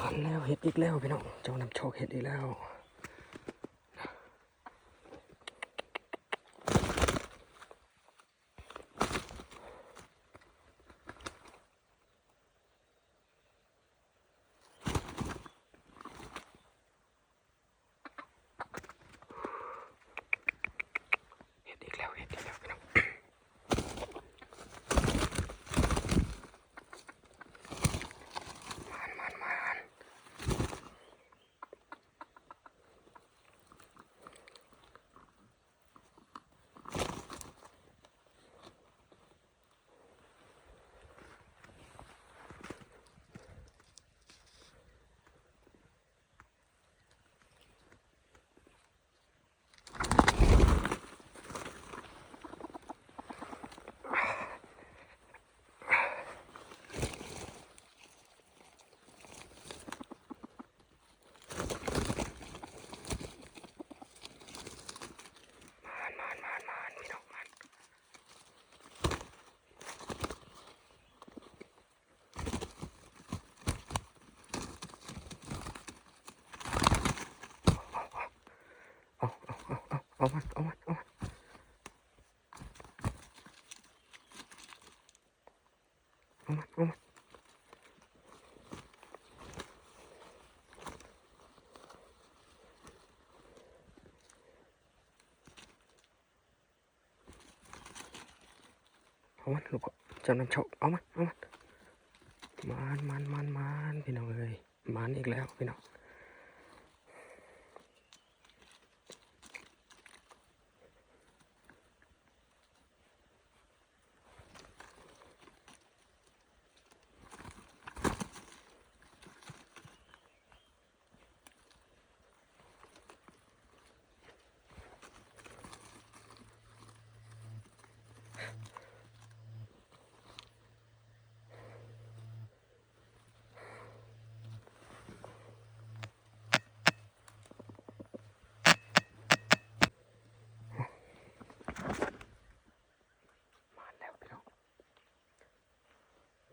ขันแล้วเห็ดอีกแล้วพี่น้องเจ้านำโชคเห็ดอีกแล้วเห็ดอีกแล้วพี่น้องมันพี่น้องมันเอามันเอามันลูกเจ้านำโชคเอามันพี่น้องเลยมันอีกแล้วพี่น้อง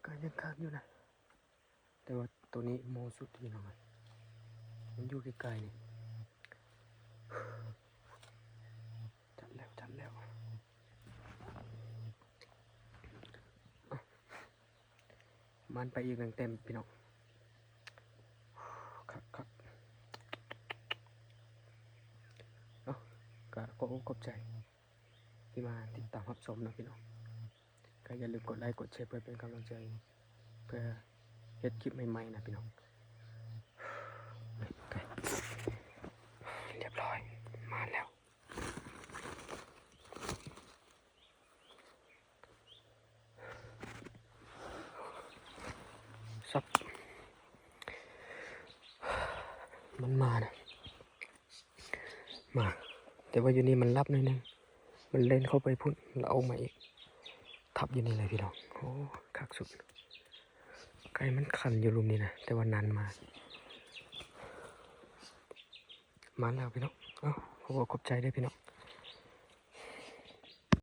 ก็ยังค้างอยู่นะแต่ว่าตัวนี้โมสุดพี่น้องมันอยู่ไกลๆนี่จัดแล้วมันไปอีกเต็มพี่น้องครับก็ขอบใจที่มาติดตามรับชมนะพี่น้องก็อย่าลืมกดไลค์กดแชร์เพื่อเป็นกำลังใจเพื่อเฮ็ดคลิปใหม่ๆนะพี่น้องเรียบร้อยมาแล้วซับมันมานะมาแต่ว่าอยู่นี่มันรับหน่อยนึงมันเล่นเข้าไปพุ่นแล้วเอามาอีกทับอยู่นี่เลยพี่น้องโอ้คักสุดไก่มันคันอยู่รุมนี้นะแต่ว่านานมาแล้วพี่น้องขอบใจด้วยพี่น้อง